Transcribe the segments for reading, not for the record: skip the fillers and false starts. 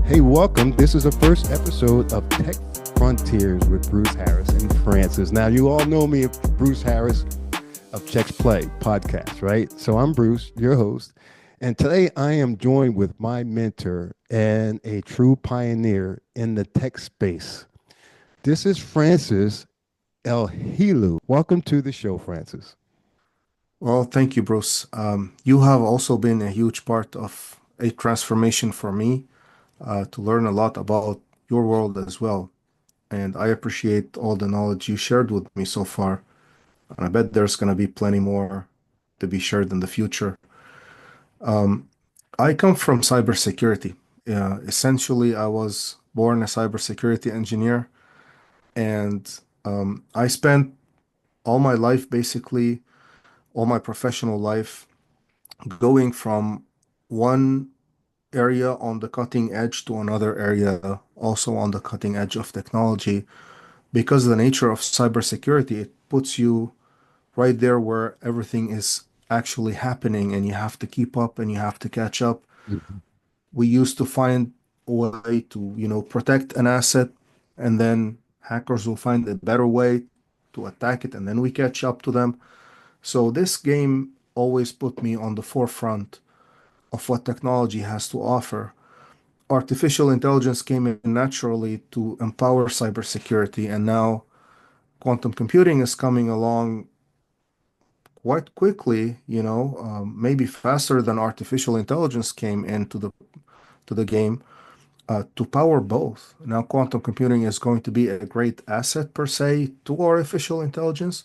Hey, welcome. This is the first episode of Tech Frontiers with Bruce Harris and Francis. Now, you all know me, Bruce Harris of Cheques Play Podcast, right? So I'm Bruce, your host. And today I am joined with my mentor and a true pioneer in the tech space. This is Francis El Hilu. Welcome to the show, Francis. Well, thank you, Bruce. You have also been a huge part of a transformation for me to learn a lot about your world as well. And I appreciate all the knowledge you shared with me so far. And I bet there's going to be plenty more to be shared in the future. Um, I come from cybersecurity. Essentially, I was born a cybersecurity engineer, and I spent all my life, basically, all my professional life, going from one area on the cutting edge to another area also on the cutting edge of technology because of the nature of cybersecurity. It puts you right there where everything is actually happening and you have to keep up and you have to catch up. Mhm. We used to find a way to, protect an asset, and then hackers will find a better way to attack it, and then we catch up to them. So this game always put me on the forefront of what technology has to offer. Artificial intelligence came in naturally to empower cybersecurity, and now quantum computing is coming along quite quickly, maybe faster than artificial intelligence came into the game to power both. Now, quantum computing is going to be a great asset per se to artificial intelligence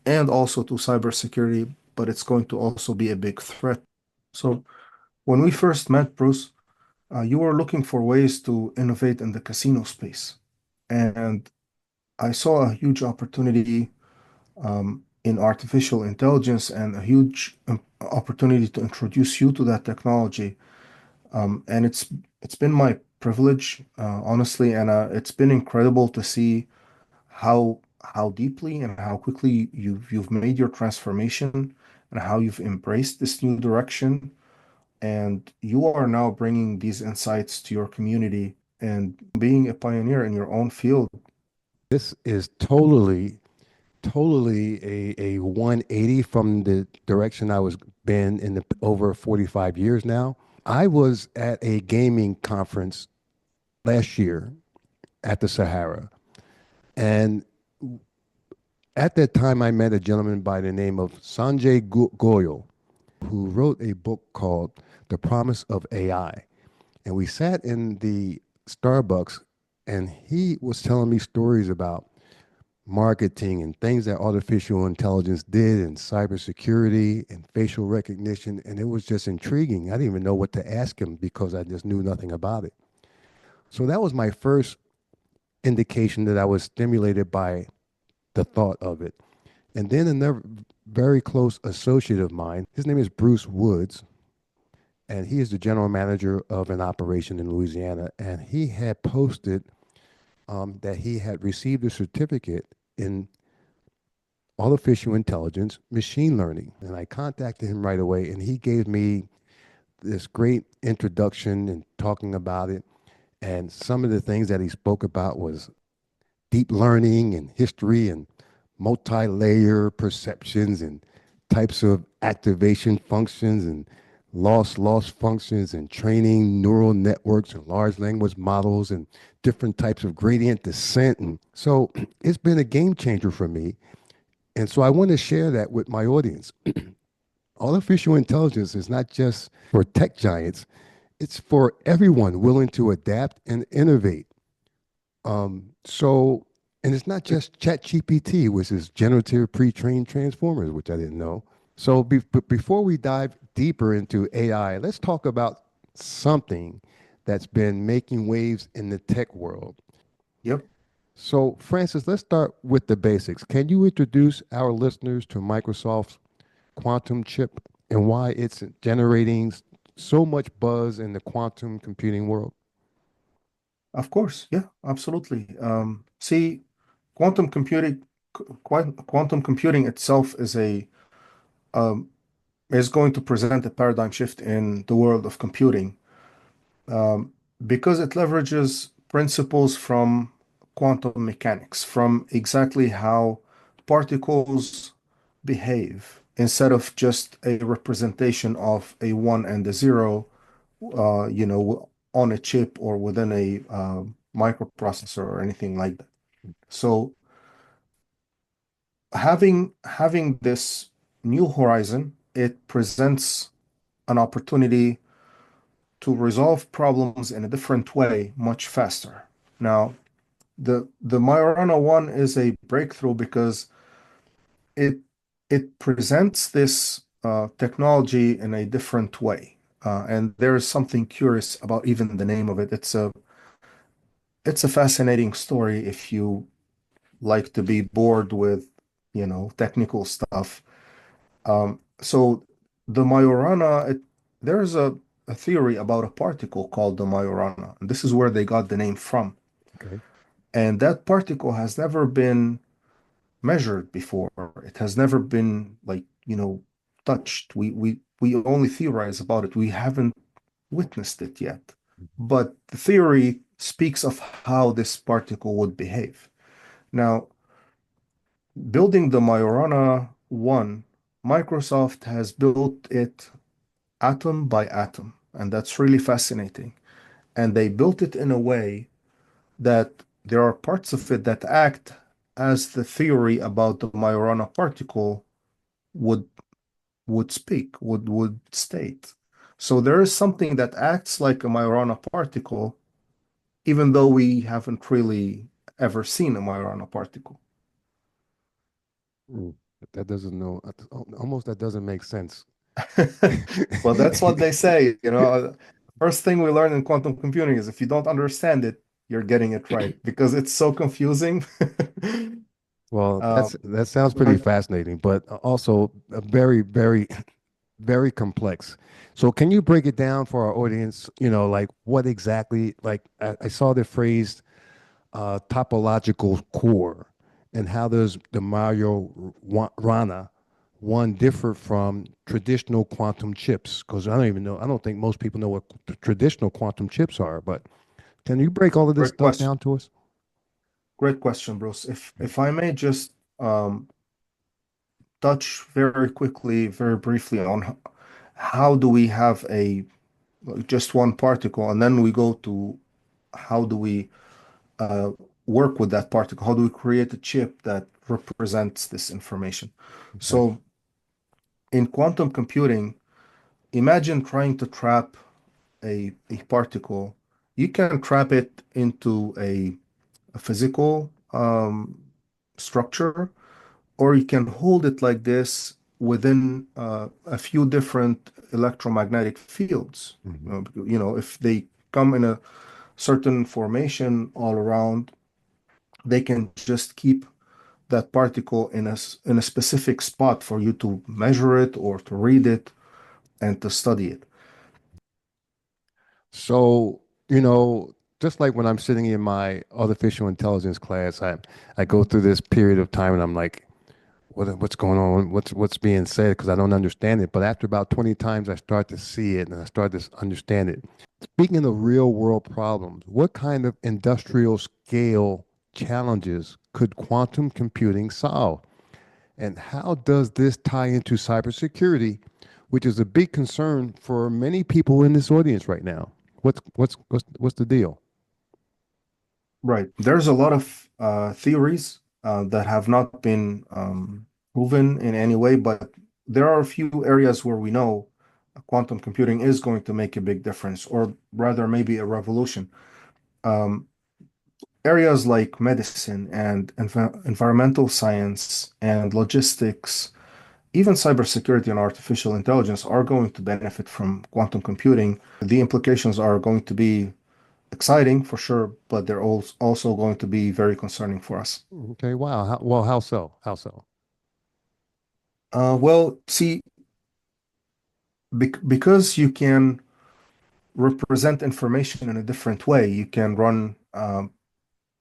and also to cybersecurity, but it's going to also be a big threat. So, when we first met, Bruce, you were looking for ways to innovate in the casino space. And I saw a huge opportunity in artificial intelligence and a huge opportunity to introduce you to that technology. And it's been my privilege, honestly, and it's been incredible to see how deeply and how quickly you've made your transformation and how you've embraced this new direction. And you are now bringing these insights to your community and being a pioneer in your own field. This is totally a 180 from the direction I was been in the over 45 years now. I was at a gaming conference last year at the Sahara. And at that time, I met a gentleman by the name of Sanjay Goyal, who wrote a book called The Promise of AI. And we sat in the Starbucks, and he was telling me stories about marketing and things that artificial intelligence did in cybersecurity and facial recognition. And it was just intriguing. I didn't even know what to ask him because I just knew nothing about it. So that was my first indication that I was stimulated by the thought of it. And then another very close associate of mine, his name is Bruce Woods, and he is the general manager of an operation in Louisiana. And he had posted that he had received a certificate in artificial intelligence, machine learning. And I contacted him right away, and he gave me this great introduction and talking about it. And some of the things that he spoke about was deep learning and history and multi-layer perceptions and types of activation functions and loss functions and training neural networks and large language models and different types of gradient descent. And so it's been a game changer for me. And so I want to share that with my audience. Artificial intelligence is not just for tech giants, it's for everyone willing to adapt and innovate. So, and it's not just ChatGPT, which is generative pre-trained transformers, which I didn't know. So, but before we dive deeper into AI, let's talk about something that's been making waves in the tech world. Yep. So, Francis, let's start with the basics. Can you introduce our listeners to Microsoft's quantum chip and why it's generating so much buzz in the quantum computing world? Of course. Yeah, absolutely. See, quantum computing, quantum computing itself um, is going to present a paradigm shift in the world of computing. because it leverages principles from quantum mechanics, from exactly how particles behave, instead of just a representation of a one and a zero, on a chip or within a microprocessor or anything like that. So having this new horizon, it presents an opportunity to resolve problems in a different way much faster. Now, the Majorana one is a breakthrough because it it presents this technology in a different way. And there is something curious about even the name of it. It's a fascinating story if you like to be bored with, technical stuff. So the Majorana, there's a theory about a particle called the Majorana, and this is where they got the name from. Okay. And that particle has never been measured before. It has never been like, touched. We only theorize about it. We haven't witnessed it yet. But the theory speaks of how this particle would behave. Now, building the Majorana 1, Microsoft has built it atom by atom, and that's really fascinating. And they built it in a way that there are parts of it that act as the theory about the Majorana particle would would speak, would state. So there is something that acts like a Majorana particle, even though we haven't really ever seen a Majorana particle. Mm. That doesn't know. Almost that doesn't make sense. Well, that's what they say. First thing we learn in quantum computing is if you don't understand it, you're getting it right because it's so confusing. Well, Um, that sounds pretty but fascinating, but also very, very, very complex. So, can you break it down for our audience? Like what exactly? Like I saw the phrase topological core, and how does the Rana one differ from traditional quantum chips? Because I don't even know. I don't think most people know what traditional quantum chips are. But can you break all of this great stuff question. down to us? Great question, Bruce. If I may just touch very quickly, very briefly on how do we have a just one particle, and then we go to how do we uh, work with that particle? How do we create a chip that represents this information? Okay. So in quantum computing, imagine trying to trap a particle. You can trap it into a physical structure, or you can hold it like this within a few different electromagnetic fields. Hmm. If they come in a certain formation all around, they can just keep that particle in a specific spot for you to measure it or to read it and to study it. So, just like when I'm sitting in my artificial intelligence class, I go through this period of time and I'm like, what's going on? What's being said? Because I don't understand it. But after about 20 times, I start to see it and I start to understand it. Speaking of real world problems, what kind of industrial scale challenges could quantum computing solve? And how does this tie into cybersecurity, which is a big concern for many people in this audience right now? What's the deal? Right. There's a lot of theories that have not been proven in any way, but there are a few areas where we know quantum computing is going to make a big difference, or rather, maybe a revolution. Um, Areas like medicine and environmental science and logistics, even cybersecurity and artificial intelligence are going to benefit from quantum computing. The implications are going to be exciting for sure, but they're also going to be very concerning for us. Okay, wow. Well, how so? How so? Well, see, because you can represent information in a different way, you can run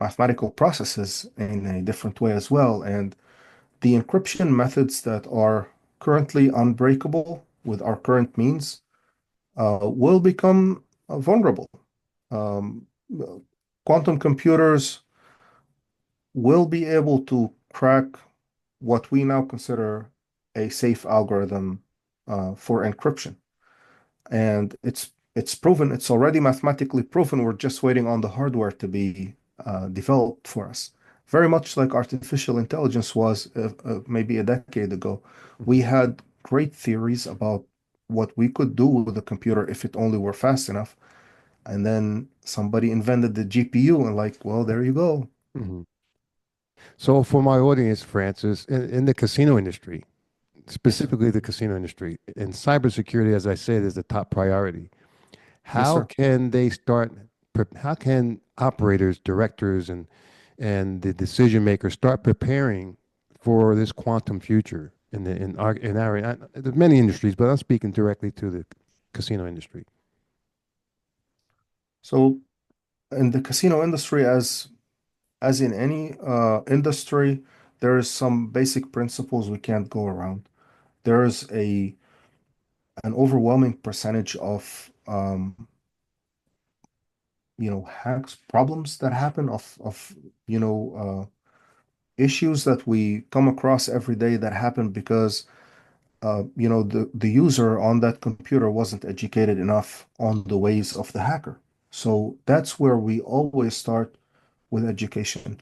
mathematical processes in a different way as well. And the encryption methods that are currently unbreakable with our current means will become vulnerable. Um, Quantum computers will be able to crack what we now consider a safe algorithm for encryption. And it's proven, it's already mathematically proven. We're just waiting on the hardware to be developed for us. Very much like artificial intelligence was maybe a decade ago. We had great theories about what we could do with a computer if it only were fast enough. And then somebody invented the GPU and like, well, there you go. Mhm. So, for my audience, Francis, in the casino industry, Yes, sir. specifically the casino industry, and cybersecurity, as I said, is the top priority. Yes, How sir. can they start? How can operators, directors, and the decision makers start preparing for this quantum future there's many industries, but I'm speaking directly to the casino industry. So in the casino industry, as in any industry, there is some basic principles we can't go around. There is a an overwhelming percentage of hacks, problems that happen of you know issues that we come across every day that happen because the user on that computer wasn't educated enough on the ways of the hacker. So that's where we always start with education.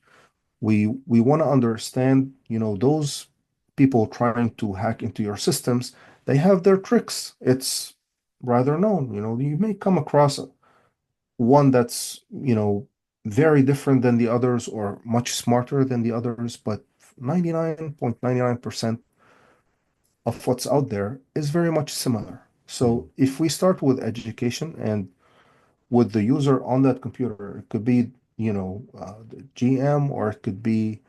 We want to understand, those people trying to hack into your systems, they have their tricks. It's rather known. You may come across one that's, very different than the others or much smarter than the others, but 99.99% of what's out there is very much similar. Mhm. So if we start with education and with the user on that computer, it could be, the GM, or it could be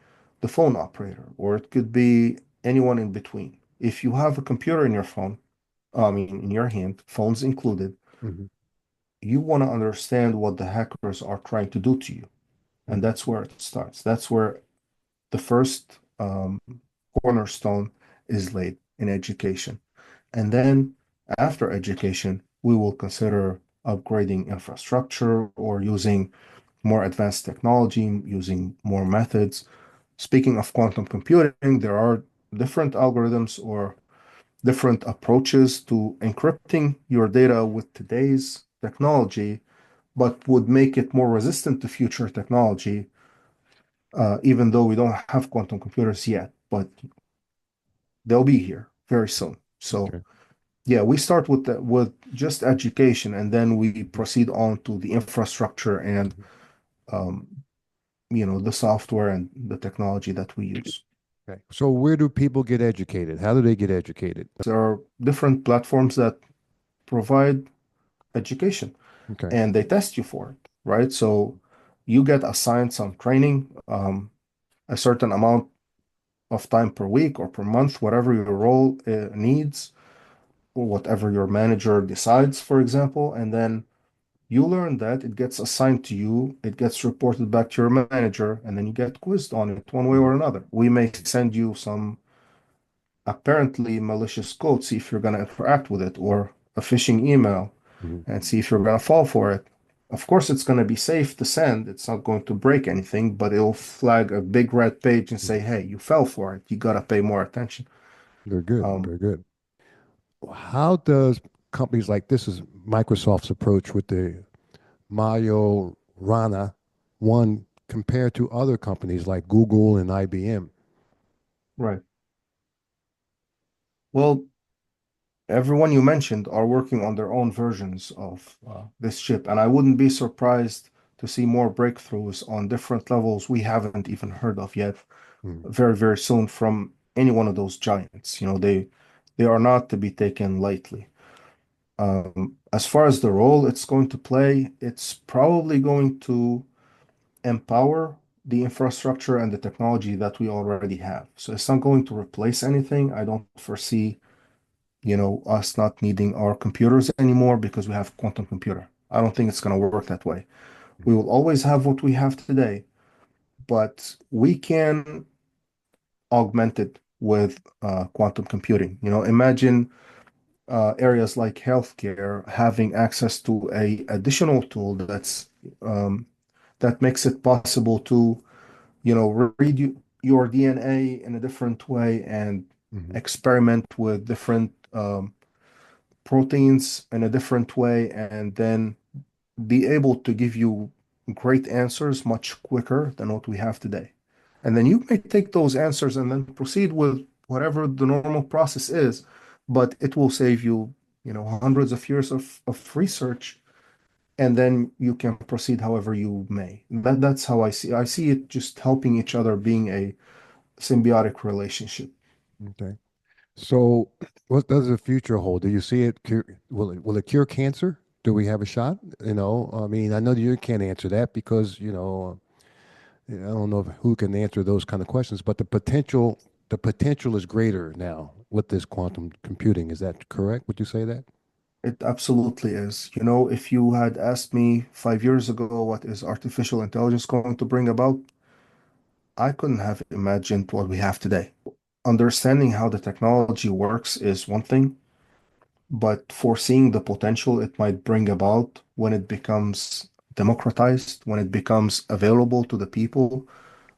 the phone operator, or it could be anyone in between. If you have a computer in your phone, I mean, in your hand, phones included, Mhm. you want to understand what the hackers are trying to do to you. And Mhm. that's where it starts. That's where the first cornerstone is laid in education. And then after education, we will consider upgrading infrastructure or using more advanced technology, using more methods. Speaking of quantum computing, there are different algorithms or different approaches to encrypting your data with today's technology, but would make it more resistant to future technology, even though we don't have quantum computers yet, but they'll be here very soon. So Okay. yeah, we start with just education, and then we proceed on to the infrastructure and Mhm. um, the software and the technology that we use. Okay. So, where do people get educated? How do they get educated? There are different platforms that provide education, Okay. and they test you for it, right? So you get assigned some training, a certain amount of time per week or per month, whatever your role needs, or whatever your manager decides, for example, and then you learn that, it gets assigned to you, it gets reported back to your manager, and then you get quizzed on it one way Mhm. or another. We may send you some apparently malicious code, see if you're going to interact with it, or a phishing email, Mhm. and see if you're going to fall for it. Of course, it's going to be safe to send. It's not going to break anything, but it'll flag a big red page and say, Mhm. hey, you fell for it. You got to pay more attention. Very good. Um, Very good. How does companies like this is Microsoft's approach with the Mayo Rana one compare to other companies like Google and IBM? right. Well, everyone you mentioned are working on their own versions of this chip, and I wouldn't be surprised to see more breakthroughs on different levels we haven't even heard of yet Mm. very, very soon from any one of those giants. They are not to be taken lightly. As far as the role it's going to play, it's probably going to empower the infrastructure and the technology that we already have. So it's not going to replace anything. I don't foresee us not needing our computers anymore because we have quantum computer. I don't think it's going to work that way. We will always have what we have today, but we can augment it with quantum computing. Imagine areas like healthcare, having access to a additional tool um, that makes it possible to, read your DNA in a different way and Hmm. experiment with different proteins in a different way, and then be able to give you great answers much quicker than what we have today. And then you may take those answers and then proceed with whatever the normal process is, but it will save you, hundreds of years of research, and then you can proceed however you may. That's how I see. I see it just helping each other, being a symbiotic relationship. Okay. So, what does the future hold? Do you see it? Will it cure cancer? Do we have a shot? I mean, I know that you can't answer that because I don't know who can answer those kind of questions. But the potential is greater now with this quantum computing. Is that correct? Would you say that? It absolutely is. If you had asked me 5 years ago what is artificial intelligence going to bring about, I couldn't have imagined what we have today. Understanding how the technology works is one thing, but foreseeing the potential it might bring about when it becomes democratized, when it becomes available to the people,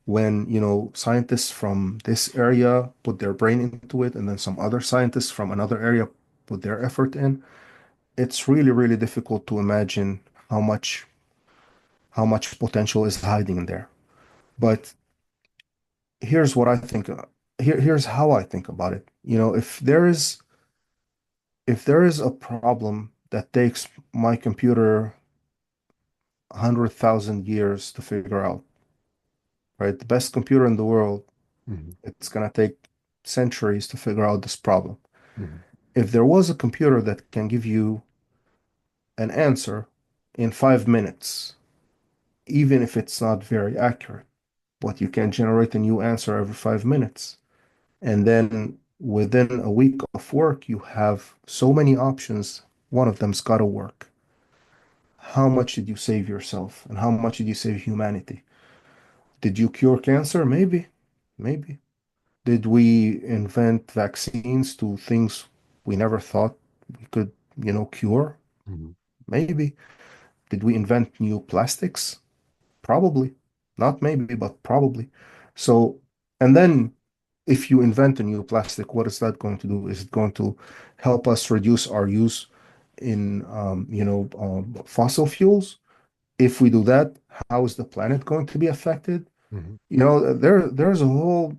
when, scientists from this area put their brain into it, and then some other scientists from another area put their effort in, it's really, really difficult to imagine how much potential is hiding in there. But here's what I think. Here's how I think about it. If there is a problem that takes my computer 100,000 years to figure out, right? The best computer in the world, Hmm. it's gonna take centuries to figure out this problem. Hmm. If there was a computer that can give you an answer in 5 minutes, even if it's not very accurate, but you can generate a new answer every 5 minutes. And then within a week of work, you have so many options. One of them's got to work. How much did you save yourself? And how much did you save humanity? Did you cure cancer? Maybe. Maybe. Did we invent vaccines to things we never thought we could, cure? Hmm. Maybe. Did we invent new plastics? Probably. Not maybe, but probably. So, and then if you invent a new plastic, what is that going to do? Is it going to help us reduce our use in, fossil fuels? If we do that, how is the planet going to be affected? Hmm. There's a whole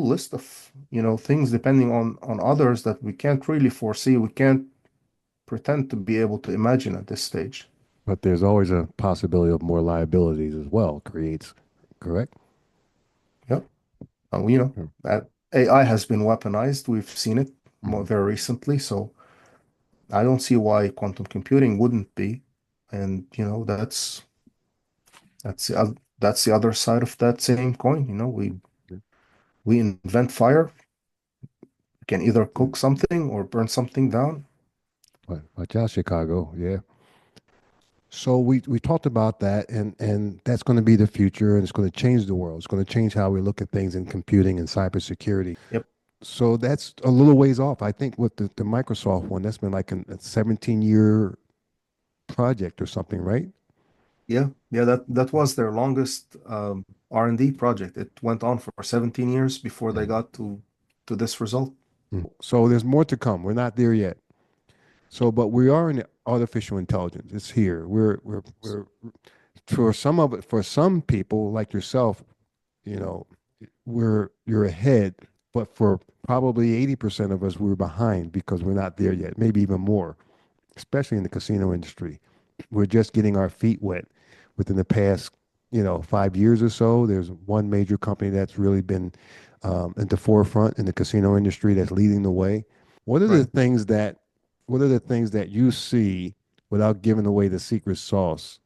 list of, things depending on others that we can't really foresee. We can't pretend to be able to imagine at this stage. But there's always a possibility of more liabilities as well. Creates, correct? Yep. That AI has been weaponized. We've seen it more Hmm. very recently. So I don't see why quantum computing wouldn't be. And that's the other side of that same coin. We invent fire, we can either cook something or burn something down. Watch out, Chicago. Yeah. So we talked about that, and that's going to be the future, and it's going to change the world. It's going to change how we look at things in computing and cybersecurity. Yep. So that's a little ways off. I think with the Microsoft one, that's been like a 17-year project or something, right? Yeah. Yeah. That was their longest R&D project. It went on for 17 years before they Mhm. got to this result. So there's more to come. We're not there yet. So, but we are in artificial intelligence. It's here. We're for some of it. For some people like yourself, you know, you're ahead. But for probably 80% of us, we're behind because we're not there yet. Maybe even more, especially in the casino industry. We're just getting our feet wet within the past, 5 years or so. There's one major company that's really been at the forefront in the casino industry that's leading the way. What are the Right. things that what are the things that you see without giving away the secret sauce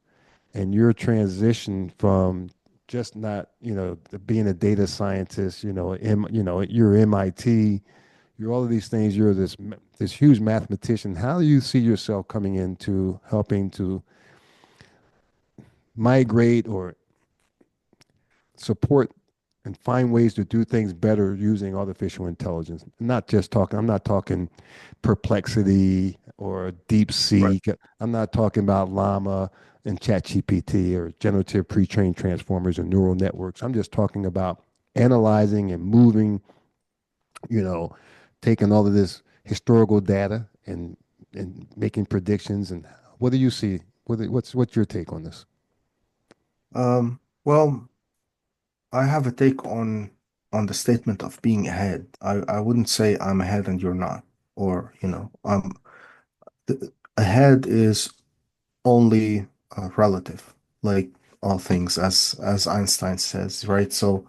and your transition from just not, being a data scientist, you're MIT, you're all of these things, you're this huge mathematician. How do you see yourself coming into helping to migrate or support and find ways to do things better using artificial intelligence. Not just talking, I'm not talking perplexity or deep Right. seek. I'm not talking about llama and ChatGPT or generative pre-trained transformers or neural networks. I'm just talking about analyzing and moving, you know, taking all of this historical data and making predictions. And what do you see? What's your take on this? Well, I have a take on the statement of being ahead. I wouldn't say I'm ahead and you're not, or I'm ahead is only relative, like all things, as Einstein says, right? So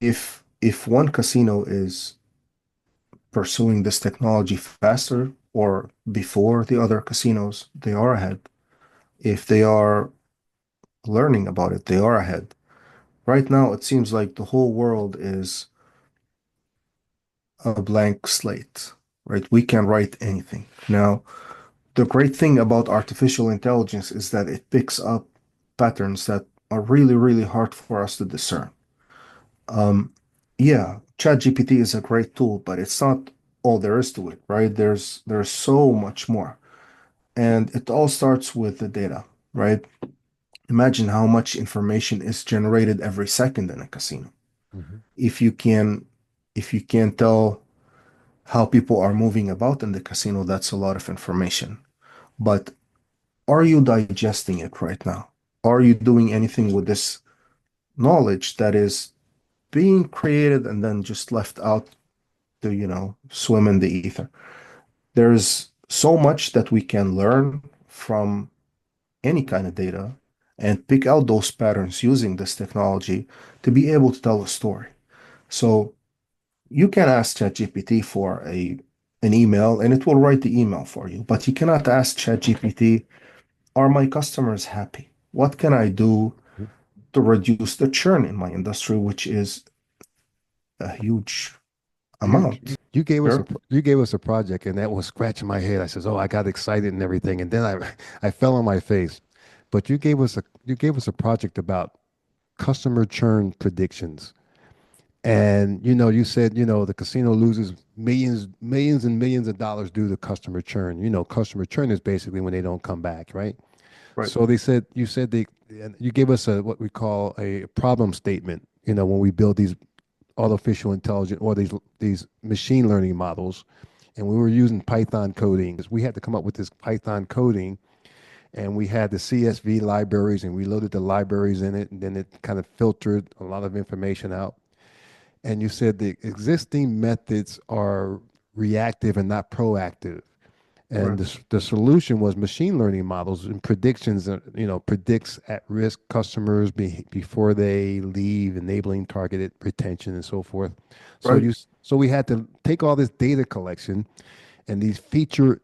if one casino is pursuing this technology faster or before the other casinos, they are ahead. If they are learning about it, they are ahead. Right now, it seems like the whole world is a blank slate, right? We can write anything. Now, the great thing about artificial intelligence is that it picks up patterns that are really, really hard for us to discern. Um, yeah, ChatGPT is a great tool, but it's not all there is to it, right? There's so much more. And it all starts with the data, right? Imagine how much information is generated every second in a casino. Mhm. If you can if you can tell how people are moving about in the casino, that's a lot of information. But are you digesting it right now? Are you doing anything with this knowledge that is being created and then just left out to, swim in the ether? There's so much that we can learn from any kind of data and pick out those patterns using this technology to be able to tell a story. So you can ask ChatGPT for an email and it will write the email for you, but you cannot ask ChatGPT, are my customers happy? What can I do to reduce the churn in my industry, which is a huge You amount? you gave us Sure. you gave us a project, and that was scratching my head. I says, "Oh, I got excited and everything," and then I fell on my face. But you gave us a project about customer churn predictions, and you said the casino loses millions and millions of dollars due to customer churn. Customer churn is basically when they don't come back, right? Right. So you said and you gave us a what we call a problem statement. When we build these artificial intelligence or these machine learning models, and we were using Python coding. We had to come up with this Python coding, and we had the CSV libraries, and we loaded the libraries in it, and then it kind of filtered a lot of information out. And you said the existing methods are reactive and not proactive. And Right. the solution was machine learning models and predictions, predicts at risk customers before they leave, enabling targeted retention and so forth. So Right. so we had to take all this data collection and these feature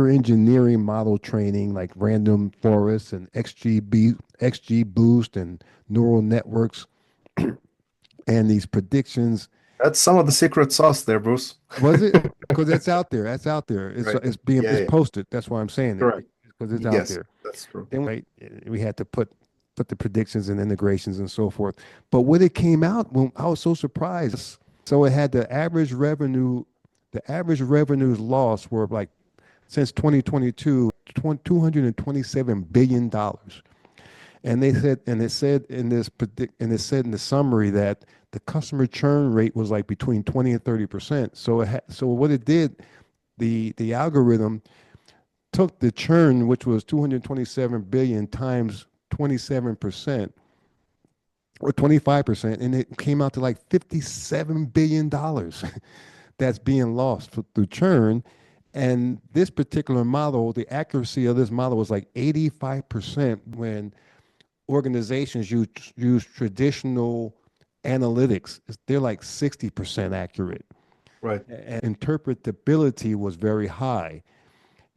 engineering model training like random forests and XG boost and neural networks and these predictions. That's some of the secret sauce there, Bruce. Was it? Because it's out there. That's out there. Right. It's Yeah. posted. That's why I'm saying it Correct. because it's out Yes, there. that's true. Then we had to put the predictions and integrations and so forth. But when it came out, when I was so surprised. So it had the average revenues lost were like since 2022, $227 billion. And it said in the summary that the customer churn rate was like between 20 and 30%. So what it did, the algorithm took the churn, which was 227 billion times 27% or 25%, and it came out to like $57 billion that's being lost through churn. And this particular model, the accuracy of this model was like 85% when organizations use traditional analytics. They're like 60% accurate. Right. And interpretability was very high,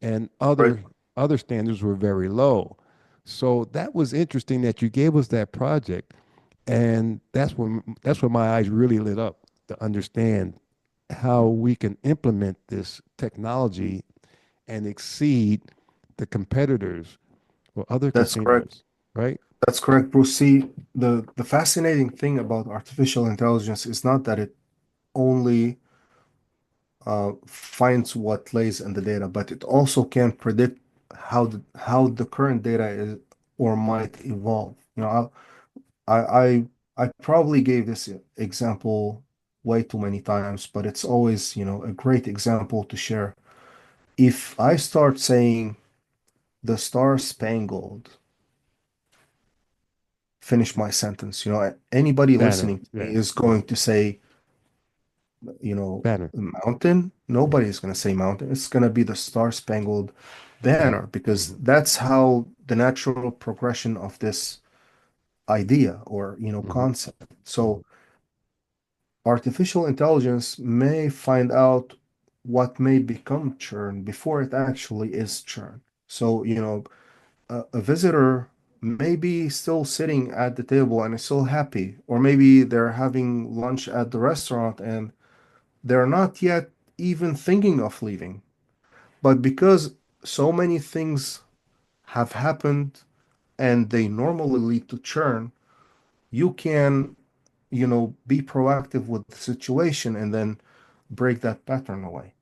and Right. other standards were very low. So that was interesting that you gave us that project, and that's when my eyes really lit up to understand how we can implement this technology and exceed the competitors or other That's correct. casinos. right? That's correct, Bruce. See, the fascinating thing about artificial intelligence is not that it only finds what lays in the data, but it also can predict how the current data is or might evolve. I I I probably gave this example way too many times, but it's always, a great example to share. If I start saying the Star Spangled, finish my sentence, anybody Banner, listening to me yeah, is going to say, banner. mountain. Nobody's going to say mountain. It's going to be the Star Spangled Banner because Mhm, that's how the natural progression of this idea or, mhm, concept. So mhm, artificial intelligence may find out what may become churn before it actually is churn. So, a visitor may be still sitting at the table and is still happy, or maybe they're having lunch at the restaurant and they're not yet even thinking of leaving. But because so many things have happened and they normally lead to churn, you can, be proactive with the situation and then break that pattern away.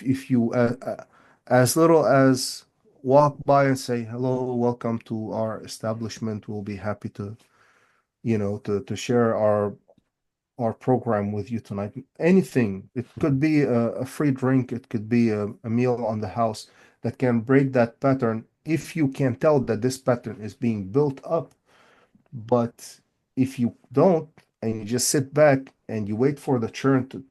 If you as little as walk by and say hello, welcome to our establishment, we'll be happy to, to share our program with you tonight. Anything. It mhm. could be a free drink, it could be a meal on the house that can break that pattern if you can tell that this pattern is being built up. But if you don't and you just sit back and you wait for the churn,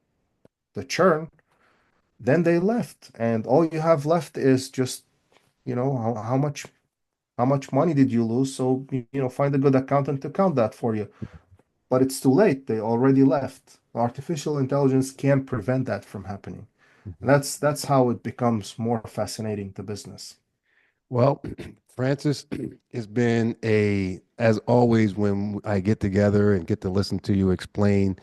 then they left. And all you have left is just, how much money did you lose? So, find a good accountant to count that for you. But it's too late. They already left. Artificial intelligence can prevent that from happening. And Mhm. that's how it becomes more fascinating to business. Well, Francis, it's been as always, when I get together and get to listen to you explain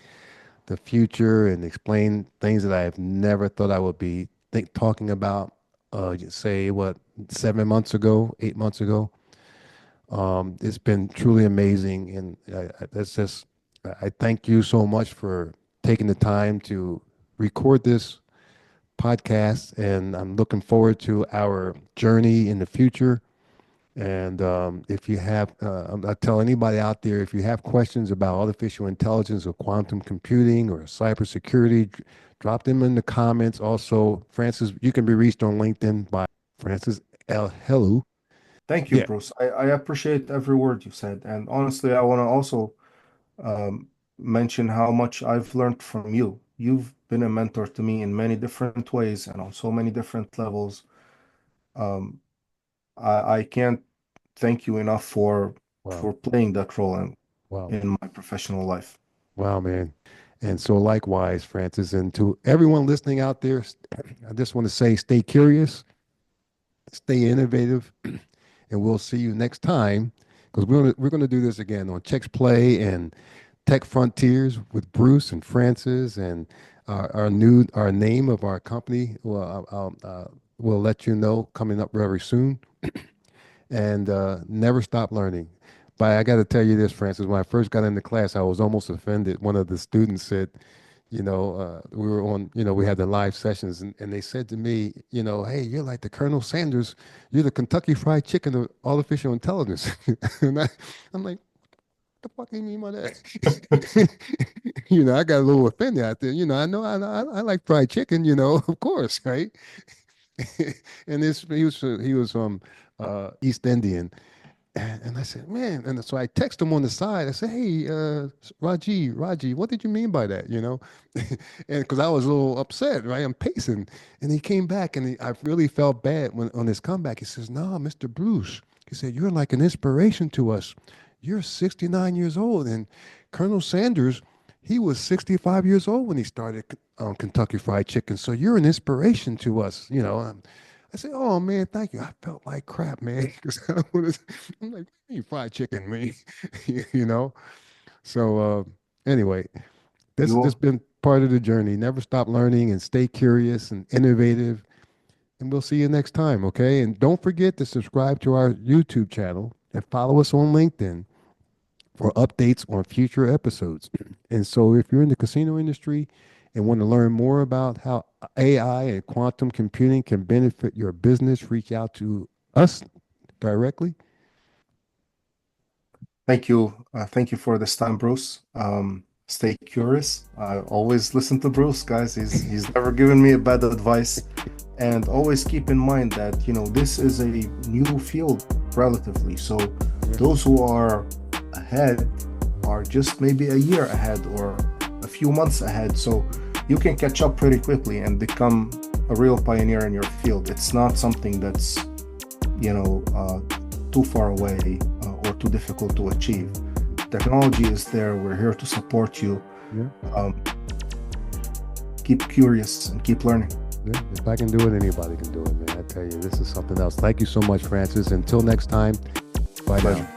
the future and explain things that I have never thought I would be talking about, say, what, 7 months ago, 8 months ago. It's been truly amazing. And that's just, I thank you so much for taking the time to record this podcast. And I'm looking forward to our journey in the future. And if you have, I tell anybody out there, if you have questions about artificial intelligence or quantum computing or cybersecurity, drop them in the comments. Also, Francis, you can be reached on LinkedIn by Francis L. Hellu. Thank you, Yeah. Bruce. I appreciate every word you said. And honestly, I want to also um, mention how much I've learned from you. You've been a mentor to me in many different ways and on so many different levels. Um, I can't thank you enough for Wow. for playing that role Wow. in my professional life. Wow, man. And so, likewise, Francis, and to everyone listening out there, I just want to say stay curious, stay innovative, and we'll see you next time because we're gonna do this again on Cheques Play and Tech Frontiers with Bruce and Francis and our name of our company. Well, we'll let you know coming up very soon. And never stop learning. But I got to tell you this, Francis. When I first got into class, I was almost offended. One of the students said, we were on, we had the live sessions, and they said to me, hey, you're like the Colonel Sanders, you're the Kentucky Fried Chicken of artificial intelligence. And I'm like, the fuck you mean by that? I got a little offended out there. I know I like fried chicken, of course, right? And he was from East Indian, and I said, man, and so I text him on the side. I said, hey, Raji, what did you mean by that? And because I was a little upset, right? I'm pacing, and he came back, and I really felt bad when on his comeback. He says, no, Mr. Bruce, he said, you're like an inspiration to us. You're 69 years old, and Colonel Sanders, he was 65 years old when he started Kentucky Fried Chicken. So you're an inspiration to us. I said, "Oh man, thank you." I felt like crap, man, because I'm like, "I need fried chicken, man," you know. So anyway, this You been part of the journey. Never stop learning and stay curious and innovative. And we'll see you next time, okay? And don't forget to subscribe to our YouTube channel and follow us on LinkedIn for updates on future episodes. And so, if you're in the casino industry and want to learn more about how AI and quantum computing can benefit your business, reach out to us directly. Thank you for this time, Bruce. Stay curious. I always listen to Bruce, guys. He's never given me a bad advice. And always keep in mind that, this is a new field relatively. So those who are ahead are just maybe a year ahead or a few months ahead. So you can catch up pretty quickly and become a real pioneer in your field. It's not something that's, too far away or too difficult to achieve. Technology is there. We're here to support you. Yeah. Keep curious and keep learning. Yeah. If I can do it, anybody can do it, man. I tell you, this is something else. Thank you so much, Francis. Until next time, bye now.